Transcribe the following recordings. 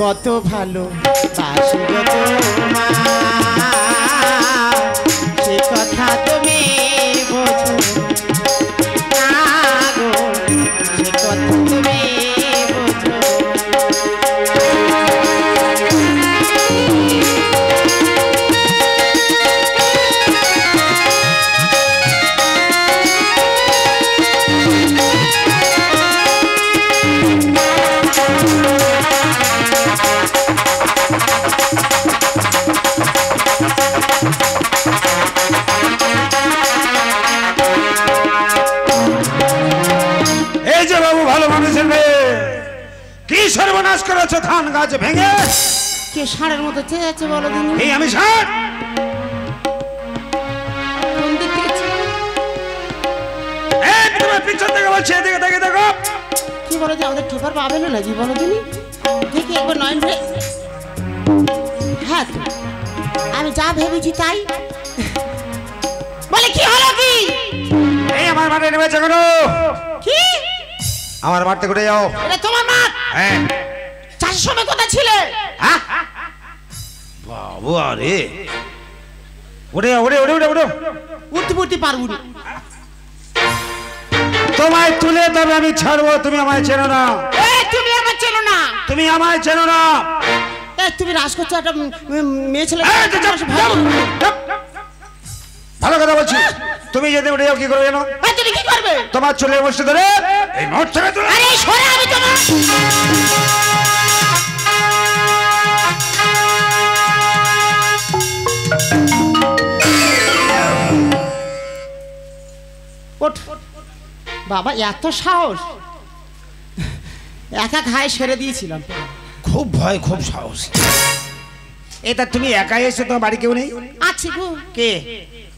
কত ভালো বাসি গো তোমায় সে কথা তুমি বোঝো না গো সে কথা তুমি বোঝো কি সর্বনাশ করেছো ধান গাছ ভেঙে কে ষাঁড়ের মতো চেয়ে যাচ্ছে বলো দিন এই আমি ষাঁড় কোন দিক থেকে এই তোমার পিছন থেকে বলছি এদিকে দেখে দেখো কি বলো যে আমাদের ঠোপার পাবে না জি বলো দিন দেখি একবার নয়ন রে হ্যাঁ তো আমি যা ভেবেছি তাই বলে কি হলো কি এই আমার মাঠে নেমেছে কেন কি আমার মাঠে ঘুরে যাও এটা তোমার মাঠ হ্যাঁ চাষের সময় কোথায় ছিলে হ্যাঁ বাবু আরে ওরে ওরে ওরে ওরে ওরে উঠতে উঠতে পারবো না তোমায় তুলে তবে আমি ছাড়বো তুমি আমায় চেনো না এই তুমি আমার চেনো না তুমি আমায় চেনো না এই তুমি রাজ করছো একটা মেয়ে ছেলে ভালো কথা বলছি তুমি যদি উঠে যাও কি করবে জানো তুমি কি করবে তোমার চুলে বসে ধরে এই নোট থেকে তুলে আরে সরে আমি তোমার ওঠ বাবা এত সাহস একা ঘায়ে সেরে দিয়েছিলাম খুব ভয় খুব সাহস এটা তুমি একাই এসে তোমার বাড়ি কেউ নেই আছে গো কে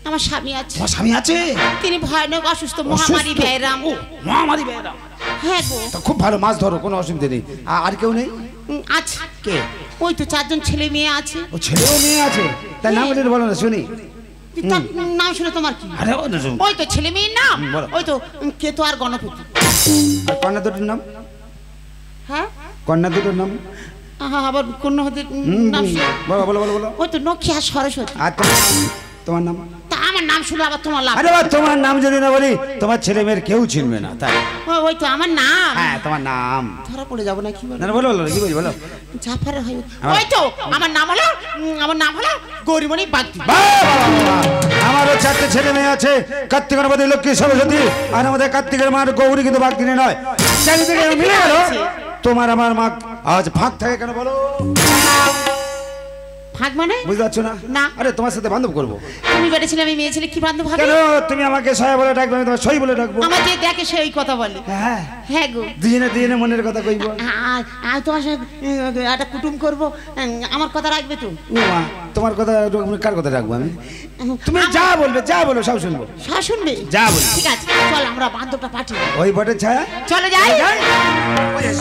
আমার স্বামী আছে তোমার স্বামী আছে তিনি ভয়ানক অসুস্থ মহামারী ব্যয়রাম মহামারী ব্যয়রাম হ্যাঁ গো তো খুব ভালো মাছ ধরো কোনো অসুবিধা নেই আর কেউ নেই আছে কে ওই তো 4 জন ছেলে মেয়ে আছে ও ছেলেও মেয়ে আছে তার নাম বলো না শুনি তার নাম শুনে তোমার কি আরে ওই তো ছেলে মেয়ের নাম বলো। ওই তো কেতু আর গণপতি আর কন্যা দুটোর নাম হ্যাঁ কন্যা দুটোর নাম আবার কোন হতে নাম বলো বলো বলো বলো ওই তো নক্ষী আর সরস্বতী আর তোমার নাম তা আমার নাম শুনে আবার তোমার লাভ আরে বাবা তোমার নাম যদি না বলি তোমার ছেলে মেয়ের কেউ চিনবে না তাই ওই তো আমার নাম হ্যাঁ তোমার নাম ধরা পড়ে যাবো না কি বলো না বলো বলো কি বলি বলো জাফারে হয় ওই তো আমার নাম হলো গৌরীমণি বাগদি আমারও 4টে ছেলে মেয়ে আছে কার্তিক গণপতি লক্ষ্মী সরস্বতী আর আমাদের কার্তিকের মার গৌরী কিন্তু বাগদিনী নয় চারিদিকে মিলে গেল তোমার আমার মা আজ ফাঁক থাকে কেন বলো ভাগ মানে বুঝতে পারছো না না আরে তোমার সাথে বান্ধব করবো তুমি বেড়েছিলে আমি মেয়ে ছেলে কি বান্ধব হবে কেন তুমি আমাকে সহায় বলে ডাকবে আমি তোমার সই বলে ডাকবো আমার যে দেখে সে ওই কথা বলে হ্যাঁ হ্যাঁ গো দুজনে মনের কথা কইব আমি তোমার সঙ্গে একটা কুটুম করবো আমার কথা রাখবে তো তোমার কথা কার কথা রাখবো আমি তুমি যা বলবে যা বলো সব শুনবো সব শুনবে যা বলবে ঠিক আছে চল আমরা বান্ধবটা পাঠিয়ে ওই বটের ছায়া চলে যাই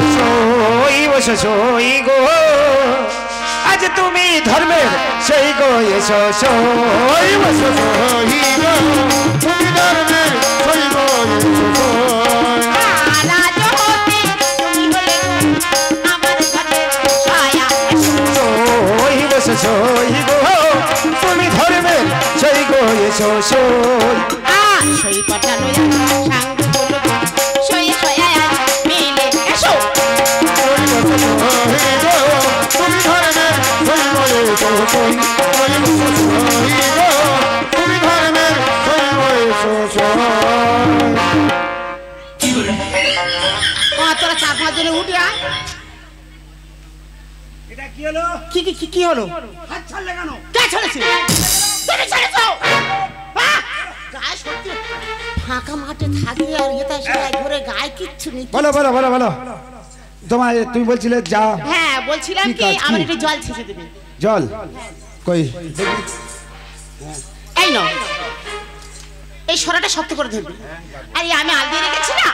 সই বসে সই গো আজ তুমি ধর্মের সেই গো এসো সই বসে সই গো তুমি ধর্মের সেই গো সই গো তুমি ধর্মের সেই গো এসো সই পাঠানো সাঙ্গ বলবো সই সয়া মিলে এসো তুমি ধর্মের সেই গো এসো তুমি ধর্মের সেই গো এসো তোরা 4-5 জনে উঠে আয় এটা কি হলো কি হলো হাত ছাড়লে কেন কে ছেড়েছে তুমি ছেড়েছো গায়ে সত্যি ফাঁকা মাঠে থাকি আর এটা সেটা ঘুরে গায়ে কিচ্ছু নেই বলো বলো বলো বলো তোমার তুমি বলছিলে যা হ্যাঁ বলছিলাম কি কি কাজ, আমার কি? একটু জল ছেঁচে দেবে জল কই এই নাও এই সরাটা শক্ত করে ধরবে আর আমি আল দিয়ে রেখেছি না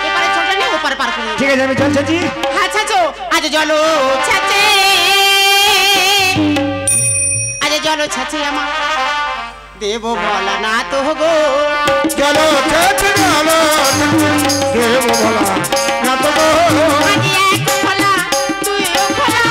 এপারে চলটা নিয়ে ওপারে পার করে ঠিক আছে আমি জল চাচ্ছি হ্যাঁ ছাচো আজ জলো ছাচে আজ জলো ছাচে আমার দেব বলা না তো গো চলো চাচ্ছি চলো দেব বলা না তো গো আমি এক খোলা তুইও খোলা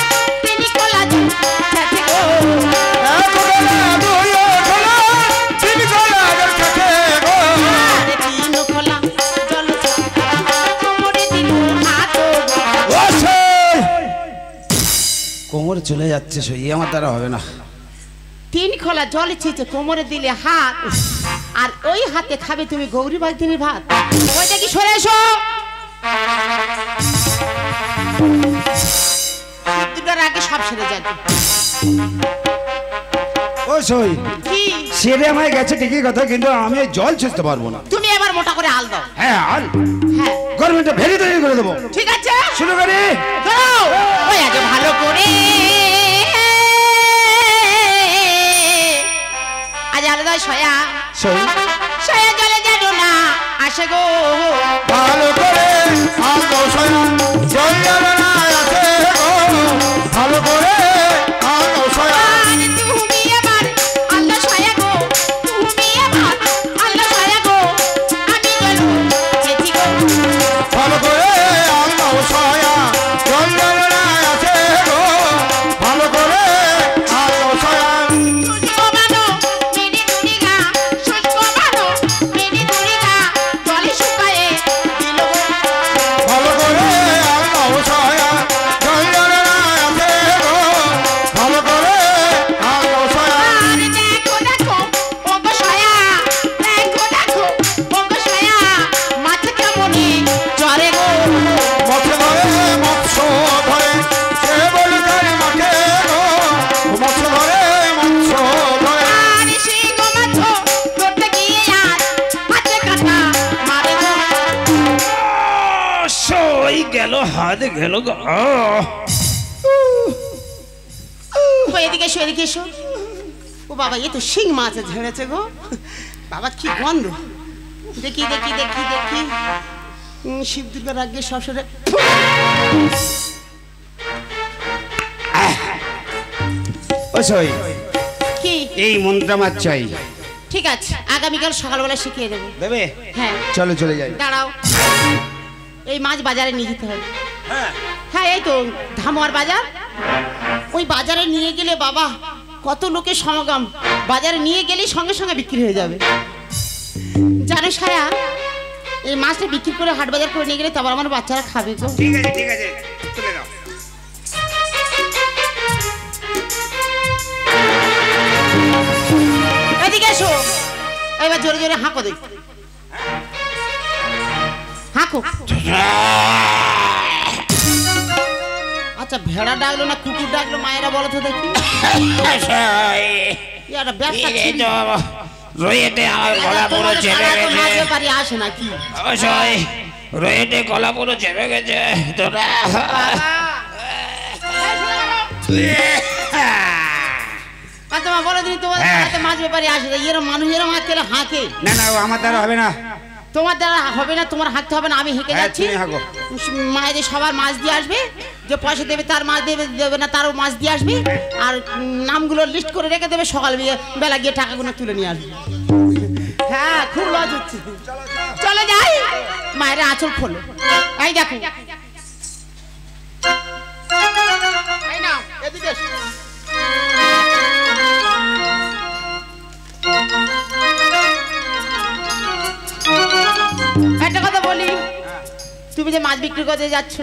চলে যাচ্ছে, সই আমার দ্বারা হবে না। 3 খোলা জল ছিঁচে কোমরে দিলে হাত, আর ওই হাতে খাবে তুমি গৌরী বাগদিনীর ভাত। ওইটা কি সরে এসো, দুটার আগে সব সেরে যাবে। ও সই কি সেরে আমায় গেছে ঠিকই কথা, কিন্তু আমি জল ছিঁচতে পারবো না। তুমি এবার মোটা করে আল দাও। হ্যাঁ আল, হ্যাঁ গরমেন্টে ভেরি তৈরি করে দেবো। ঠিক আছে শুরু করি। দাও ওই আগে ভালো করে আজ আলাদা সয়া সই সয়া জলে যেন না আসে গো, ভালো করে আলো সয়া জল যাবে না আসে গো, ভালো করে আলো সয়া। তুমি এবার আল্লাহ সয়া গো, তুমি এবার আল্লাহ সয়া গো, আমি বলবো যেছি গো, ভালো করে আলো সয়া জল যাবে না আসে গো, ভালো করে আলো সয়া। শুষ্ক বানো মেনে দুনিগা, শুষ্ক বানো মেনে দুনিগা, জলে শুকায়ে দিল গো, ভালো করে আলো সয়া জল যাবে না আসে গো, ভালো করে আলো সয়া। আর দেখো দেখো ওগো সয়া, দেখো দেখো ওগো সয়া, মাছ কেমনে চরে গো, মৎস্য ধরে মৎস্য ধরে সে বলি তার মাঠে গো, মৎস্য ধরে মৎস্য ধরে। আর সেই গো মাছ ধরতে গিয়ে আর হাতে কাটা মারে গো, সই গেল, হাত গেল গো। ও এদিকে এসো, এদিকে এসো। ও বাবা এ তো শিং মাছ ঝেড়েছে গো, বাবা কি গন্ধ, দেখি দেখি দেখি দেখি, শিব দুর্গার আগে সবসরে ও সই কি এই মন্ত্রটা মাছ চাই। ঠিক আছে আগামীকাল সকালবেলা শিখিয়ে দেবো। দেবে? হ্যাঁ চলো চলে যাই। দাঁড়াও, এই মাছ বাজারে নিয়ে যেতে হবে। হ্যাঁ এই তো ধামোয়ার বাজার, ওই বাজারে নিয়ে গেলে বাবা কত লোকের সমাগম, বাজারে নিয়ে গেলেই সঙ্গে সঙ্গে বিক্রি হয়ে যাবে। জানো সায়া, এই মাছটা বিক্রি করে হাট বাজার করে নিয়ে গেলে তারপর আমার বাচ্চারা খাবে গো। ঠিক আছে ঠিক আছে, চলে যাও। এদিকে এসো, এবার জোরে জোরে হাঁকো দেখ, হাঁকো। আচ্ছা ভেড়া ডাকলো না কুকুর ডাকলো মায়েরা বলো তো দেখি, একটা ব্যবসা ছিল। রয়েতে আমার গলা পুরো চেপে গেছে। পারি আসে না কি অবশ্যই রয়েতে গলা পুরো চেপে গেছে তোরা। তোমার বলে দিন তোমার হাতে মাছ ব্যাপারে আসে না, এরম মানুষেরা মাছ খেলে হাঁকে। না না ও আমার দ্বারা হবে না। তোমার দ্বারা হবে না, তোমার হাঁকতে হবে না, আমি হেঁকে হ্যাঁ, যাচ্ছি। তুমি হাঁকো। মায়েদের সবার মাছ দিয়ে আসবে, যে পয়সা দেবে তার মাছ দেবে, দেবে না তারও মাছ দিয়ে আসবে, আর নামগুলো লিস্ট করে রেখে দেবে, সকাল বেলা গিয়ে টাকাগুলো তুলে নিয়ে আসবে। হ্যাঁ খুব লজ হচ্ছে, চলে যাই। মায়েরা আঁচল খোলো, এই দেখো, এই নাও, এদিকে এসো। একটা কথা বলি, তুমি যে মাছ বিক্রি করতে যাচ্ছ,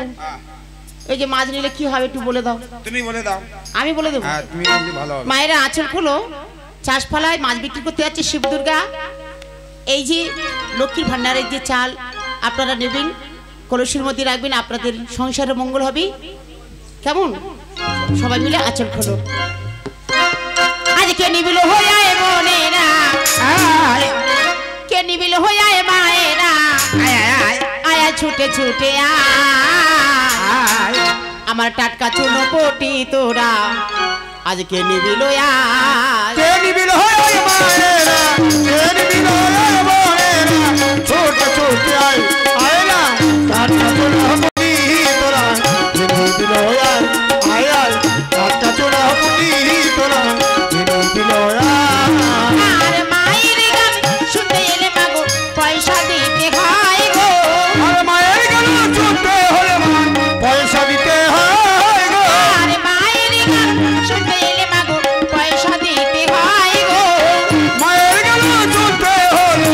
এই যে মাছ নিলে কি হবে একটু বলে দাও। তুমি বলে দাও। আমি বলে দেবো। হ্যাঁ তুমি বললে ভালো হবে। মায়েরা আঁচল খোলো, চাষফালায় মাছ বিক্রি করতে যাচ্ছে শিব দুর্গা। এই যে লক্ষ্মীর ভান্ডারের যে চাল আপনারা নেবেন, কলসির মধ্যে রাখবেন, আপনাদের সংসারে মঙ্গল হবে। কেমন? সবাই মিলে আঁচল খোলো। আজকে নিবিল হয়ে বোনেরা, কে নিবিল হয়ে মায়েরা, আয়া ছুটে ছুটে আয়, আমার টাটকা চুনো পটি তোরা আজকে নিবিল আয়। কে নিবিল হয়ে মায়েরা, কে নিবিল হয়ে বোনেরা, ছোট ছোট আয় আয় না, টাটকা চুনো পটি তোরা কে নিবিল হয়ে আয় আয়, টাটকা চুনো পটি তোরা কে নিবিল আয়। আর মায়ের গান শুনতে এলে মাগো পয়সা দিতে হয় গো, আর মায়ের গান শুনতে হলে মা পয়সা দিতে হয় গো, আর মায়ের গান শুনতে এলে মাগো পয়সা দিতে হয় গো, মায়ের গান শুনতে হলে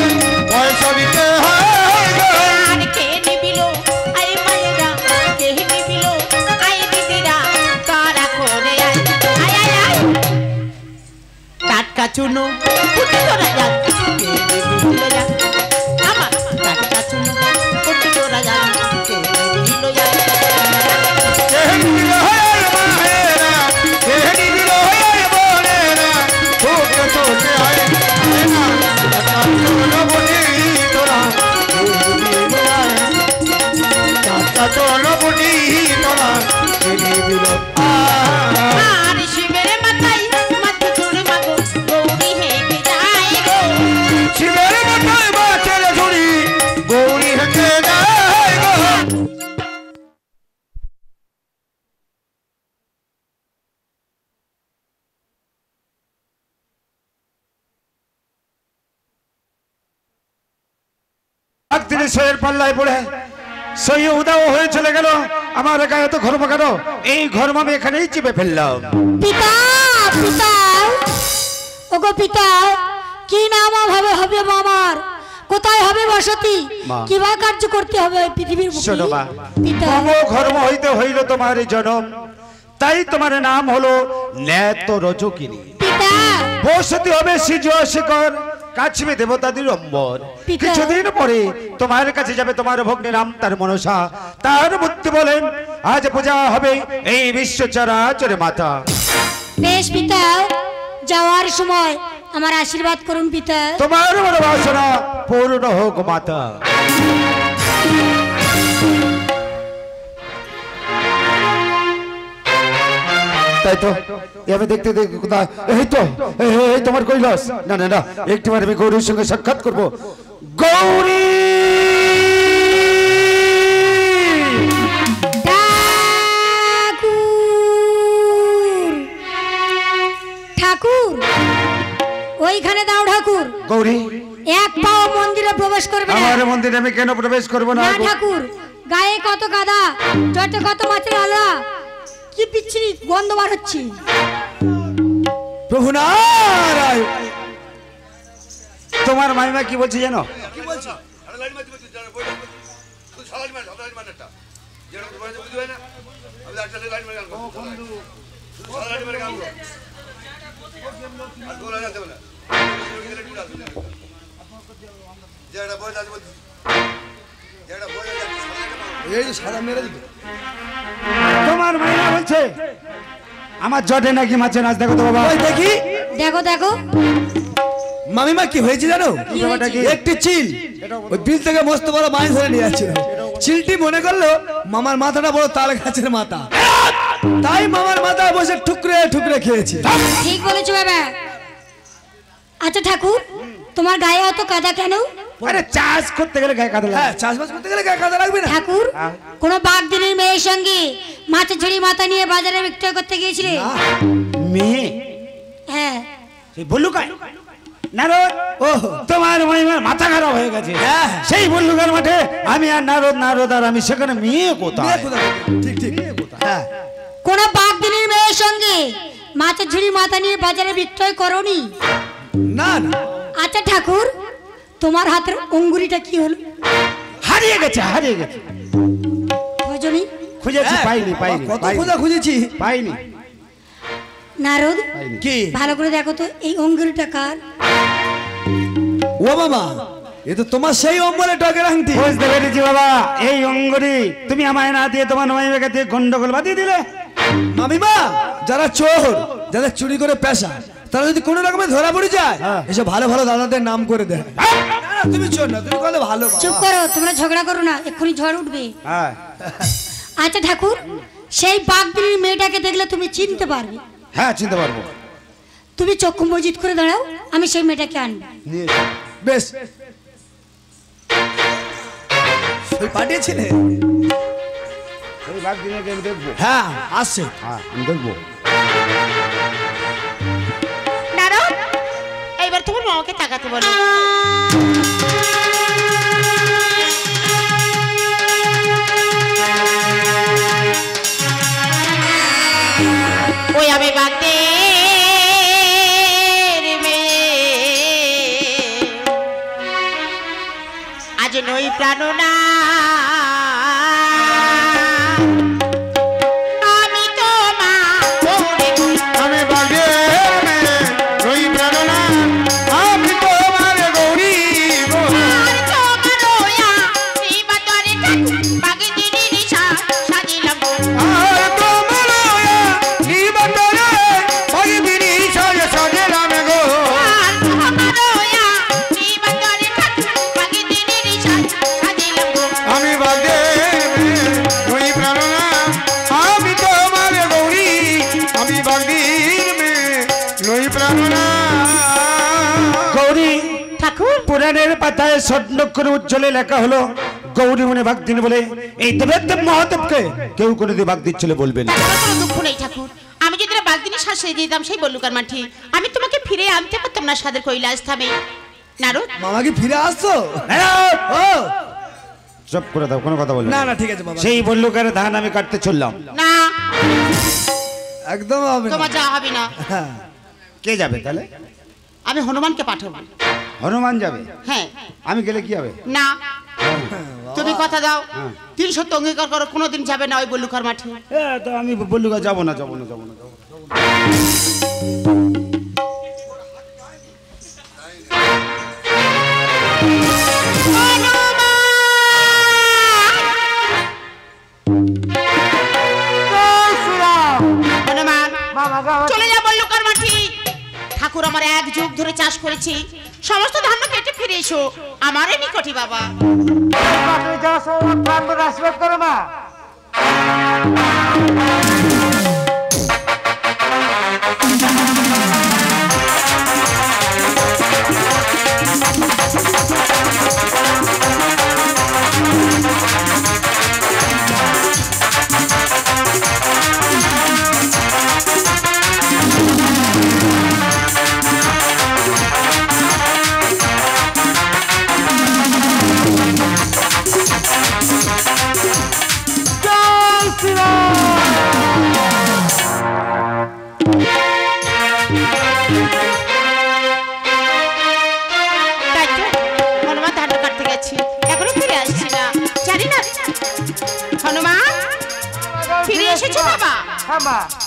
বাগদিনী সইয়ের পাল্লায় পড়ে সই উদাও হয়ে চলে গেল। আমার গায়ে তো ঘর্ম কেন? এই ঘর্ম আমি এখানেই চিপে ফেললাম। পিতা পিতা ওগো পিতা, কি নাম হবে হবে আমার? কোথায় হবে বসতি? কিভাবে কার্য করতে হবে পৃথিবীর বুকে? শোনো মা, পিতা মম ঘর্ম হইতে হইল তোমার এই জনম, তাই তোমার নাম হলো ন্যাত রজকিনী। পিতা বসতি হবে সিজ শিখর, কাছবে দেবতাদের অম্বর। পিতা। কিছুদিন পরে তোমার কাছে যাবে তোমার ভগ্নী নাম তার মনসা, তার মূর্তি বলেন আজ পূজা হবে এই বিশ্ব চরাচরে মাতা। বেশ পিতা, যাওয়ার সময় আমার আশীর্বাদ করুন পিতা। তোমার মনোবাসনা পূর্ণ হোক মাতা। তাই তো আমি দেখতে দেখতে কোথায়, এই তো এই তোমার কৈলাস। না না না, একটিবার আমি গৌরীর সঙ্গে সাক্ষাৎ করবো। গৌরী ঠাকুর, ওইখানে দাও ঠাকুর। গৌরী, এক পাও মন্দিরে প্রবেশ করবে না। আমার মন্দিরে আমি কেন প্রবেশ করবো না? না ঠাকুর, গায়ে কত কাদা, জটে কত মাছের আলা, কি বিচ্ছিরি গন্ধ বার হচ্ছে। প্রভু নারায়ণ, তোমার মাইমা কি বলছে জানো? কি বলছি? আরে লাইন মারতে বলছি, যারা বইটা তুই সালাড মার, সালাড মার একটা। যেটা তোমার বুঝি হয় না, আমি একটা লাইন মার গান করব। সালাড মার গান করব। আর গোলা যেতে না। যেটা বইটা বলছি, যেটা বইটা যাচ্ছে সালাড এই যে সাদা মেরে দিবে। তোমার মাইমা বলছে আমার জটে নাকি মাছের নাচ। দেখো তো বাবা, দেখি দেখো দেখো মামিমা কি হয়েছে জানো? একটি চিল ওই বিল থেকে মস্ত বড় মাছ ধরে নিয়ে যাচ্ছিল। চিলটি মনে করলো মামার মাথাটা বড় তাল গাছের মাথা, তাই মামার মাথায় বসে ঠুকরে ঠুকরে খেয়েছে। ঠিক বলেছো বাবা। আচ্ছা ঠাকুর, তোমার গায়ে অত কাদা কেন? আরে চাষ করতে গেলে গায়ে কাদা লাগে। হ্যাঁ, চাষবাস করতে গেলে গায়ে কাদা লাগবে না? ঠাকুর, কোন বাগদিনীর মেয়ের সঙ্গে মাছের ঝুড়ি মাথা নিয়ে বাজারে বিক্রয় করতে গিয়েছিলে? মেয়ে হ্যাঁ। সেই বল্লুকায় নারদ, ও তোমার মাইমার মাথা খারাপ হয়ে গেছে। হ্যাঁ। সেই বল্লুকার মাঠে আমি আর নারদ, নারদ আর আমি, সেখানে মেয়ে কোথায়? মেয়ে কোথায়? ঠিক ঠিক। হ্যাঁ, কোন বাগদিনীর মেয়ের সঙ্গে মাছের ঝুড়ি মাথা নিয়ে বাজারে বিক্রয় করনি? না না। আচ্ছা ঠাকুর, তোমার হাতের অঙ্গুরিটা কি হলো? হারিয়ে গেছে, হারিয়ে গেছে। ভজনী খুঁজেছি, হ্যাঁ, পাইনি পাইনি কত পাইনি, খোঁজা খুঁজেছি পাইনি। নারদ, কি? ভালো করে দেখো তো এই অঙ্গুরিটা কার? ও মামা, এ তো তোমার সেই অম্বলে টকের আংটি। বুঝতে পেরেছি বাবা, এই অঙ্গুরি তুমি আমায় না দিয়ে তোমার মাইমাকে দিয়ে গন্ডগোল বাঁধিয়ে দিলে। মামিমা, যারা চোর, যারা চুরি করে পেশা, তারা যদি কোনো রকমে ধরা পড়ে যায়, এসব ভালো ভালো দাদাদের নাম করে দেয়। না না, তুমি চোর না, তুমি বলে ভালো। চুপ করো, তোমরা ঝগড়া করো না, এক্ষুনি ঝড় উঠবে। হ্যাঁ, আচ্ছা ঠাকুর, সেই বাগদিনীর মেয়েটাকে দেখলে তুমি চিনতে পারবে? হ্যাঁ চিনতে পারবো। তুমি চক্ষু মজিদ করে দাঁড়াও, আমি সেই মেয়েটাকে আনবো। বেশ, ওই পাঠিয়েছিলে? এই বাগদিনীকে আমি দেখবো। হ্যাঁ, আসছে। হ্যাঁ, আমি দেখবো। নারদ, এইবার তোমার মামাকে তাকাতে বলো। ওই আমি বাগদের মেয়ে, আজ নই প্রাণনা, আমি তো মা আমি বাগের মেয়ে, রই প্রাণনা, আমি তোমার গৌরী গো। আর তোমার রয়া, এই বাজারে ঠাকুর, বাগদিনীর সাজিলাম গো। আর তোমার রয়া, নিবান্তরে, বাগদিনী সাজে সাজে রামে গো। আর তোমার রয়া, এই বাজারে ঠাকুর, বাগদিনীর সাজিলাম গো। আমি বাগের মেয়ে, রই প্রাণনা, আমি তোমার গৌরী, আমি বাগদির মেয়ে, রই প্রাণনা। গৌরী, ঠাকুর, পুরাণের পাতায় স্বর্ণক্ষরে উজ্জ্বলে লেখা হলো গৌরী মনে বাগদিনী বলে। এই দেবের মহাদেবকে কেউ কোনোদিন বাগদির ছেলে বলবে না। আমার কোনো দুঃখ নেই ঠাকুর, আমি যদি বাগদিনী শাসিয়ে দিতাম সেই বল্লুকার মাঠে, আমি তোমাকে ফিরে আনতে পারতাম না সাদের কৈলাস থামে। নারদ, মামা কি ফিরে আসছো? নারদ, ও চুপ করে দাও, কোনো কথা বলবে না না ঠিক আছে বাবা, সেই বল্লুকের ধান আমি কাটতে চললাম। না একদম হবে না। তোমার যা হবে না। হ্যাঁ, কে যাবে তাহলে? আমি হনুমানকে পাঠাবো। হনুমান যাবে? হ্যাঁ। আমি গেলে কি হবে? না তুমি কথা দাও 300 অঙ্গীকার করো, কোনোদিন যাবে না ওই বল্লুকার মাঠে। তো আমি বল্লুকা যাবো না, যাবো না, যাবো না, যাবো চলে যা বল্লুকার মাঠে। ঠাকুর আমার 1 যুগ ধরে চাষ করেছি, সমস্ত ধান্য কেটে ফিরে এসো আমার নিকটে বাবা। হনুমান ধান কাটতে গেছি, এখনো ফিরে আসছি না, জানি না। হনুমান ফিরে এসেছো বাবা?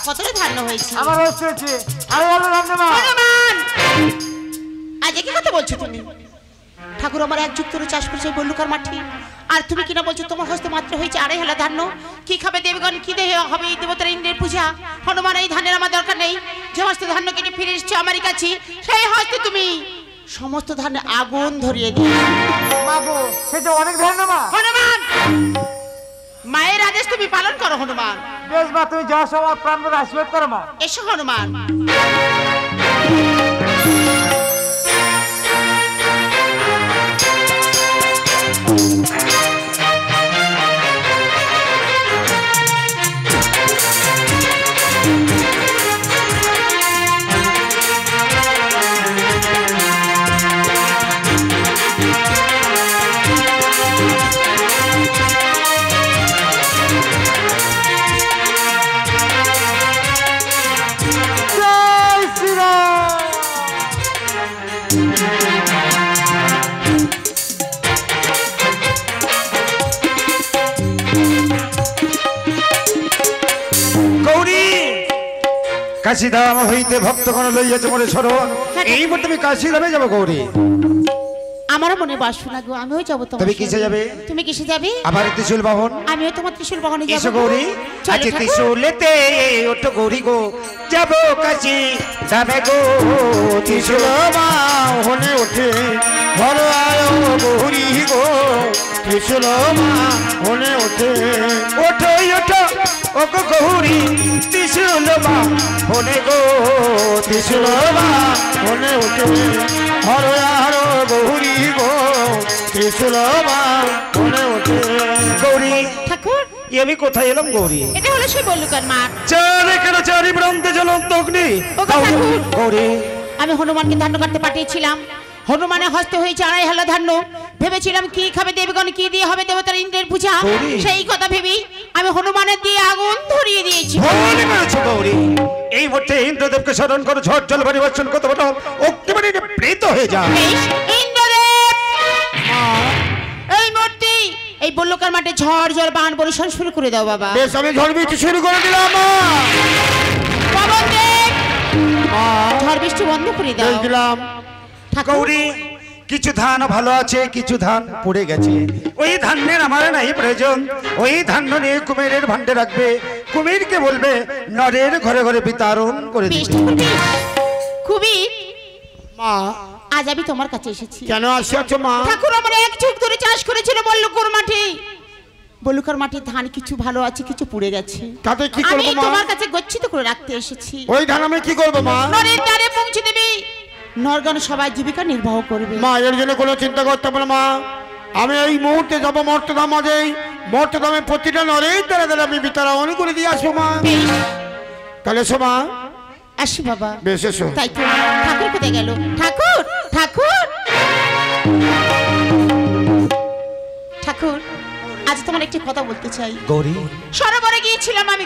কতটা ধান্য হয়েছে? হনুমান আজ কি কথা বলছো তুমি? ঠাকুর আমার 1 যুগ ধরে চাষ করেছে বল্লুকার মাঠে, আর তুমি কিনা বলছো তোমার হস্তে মাত্র হয়েছে 2.5 হেলা ধান্য। কি খাবে দেবগণ, কি দেহে হবে দেবতার ইন্দ্রের পূজা? হনুমান এই ধানের আমার দরকার নেই, যে হস্তে ধান্য কেটে ফিরে এসেছো আমার কাছে সেই হস্তে তুমি সমস্ত ধানে আগুন ধরিয়ে দিও। অনেক ধন্যবাদ হনুমান মায়ের আদেশ তুমি পালন করো হনুমান। বেশ মা, তুমি যাওয়ার সময় প্রাণ ভরে আশীর্বাদ করো মা। এসো হনুমান। কাশিধাম হইতে ভক্তগণ লইয়াছে মোরে শরণ, এই মুহূর্তে আমি কাশিধামে যাবো গৌরী। আমারও মনে বাসনা গো, আমিও যাবো। তবে কিসে যাবে? তুমি কিসে যাবে? আবার ত্রিশূল বাহন। আমিও তোমার ত্রিশূল বাহনে যাবো। এসো গৌরী, আজ ত্রিশূলেতে ওঠো গৌরী গো, যাবো কাশি ধামে গো। ত্রিশূল বাহনে ওঠে বড় আয় গৌরী গো, ত্রিশূল বাহনে ওঠে। ওঠো ওঠো ও গো গৌরী, ত্রিশূল বাহনে গো, ত্রিশূল বাহনে ওঠে বড় আয় গৌরী গো, ত্রিশূল বাহনে ওঠে। গৌরী ঠাকুর আমি কোথায় এলাম গৌরী? এটা হলো সেই বল্লুকার মাঠ। চারে কেন চারি প্রান্তে জ্বলন্ত অগ্নি। গৌরী আমি হনুমানকে ধান্য কাটতে পাঠিয়েছিলাম, হনুমানের হস্তে হয়েছে 2.5 হেলা ধান্য। ভেবেছিলাম কি খাবে দেবগণ, কি দিয়ে হবে দেবতার ইন্দ্রের পূজা, সেই কথা ভেবে আমি হনুমানের দিয়ে আগুন ধরিয়ে দিয়েছি। গৌরী এই মুহূর্তে ইন্দ্রদেবকে স্মরণ করো, ঝড় জল বাড়ি বর্ষণ কত বড় অগ্নিবাণী প্রেরিত হয়ে যায়। ইন্দ্রদেব এই মূর্তি এই বল্লুকার মাঠে ঝড় জল বান বর্ষণ শুরু করে দাও বাবা। বেশ, আমি ঝড় বৃষ্টি শুরু করে দিলাম। ঝড় বৃষ্টি বন্ধ করে দাও। দিলাম। গৌরী কিছু ধান ভালো আছে, কিছু ধান পড়ে গেছে, ওই ধানের আমার নাই প্রয়োজন। ওই ধান নিয়ে কুমিরের ভান্ডে রাখবে, কুমিরকে বলবে নরের ঘরে ঘরে বিতরণ করে দিবে। খুবই মা আজ আমি তোমার কাছে এসেছি। কেন আসছো মা? ঠাকুর আমার 1 যুগ ধরে চাষ করেছিল বল্লুকার মাঠে, বল্লুকার মাঠে ধান কিছু ভালো আছে, কিছু পুড়ে গেছে। তাতে কি আমি করব মা? তোমার কাছে গচ্ছিত করে রাখতে এসেছি। ওই ধান আমি কি করব মা? নরের দ্বারে পৌঁছে দেবে, নরগণ সবাই জীবিকা নির্বাহ করবে। মা এর জন্য কোনো চিন্তা করতে হবে না মা, আমি এই মুহূর্তে যাবো মর্তধাম। আজ এই মর্তধামে প্রতিটা নরের দ্বারা দ্বারা আমি বিতরণ করে দিয়ে আসবো মা। তাহলে এসো মা। আসি বাবা। বেশ এসো। তাই তো ঠাকুর কোথায় গেল? ঠাকুর ঠাকুর ঠাকুর একটি কথা বলতে চাই। গৌরী সরোবরে গিয়েছিলাম আমি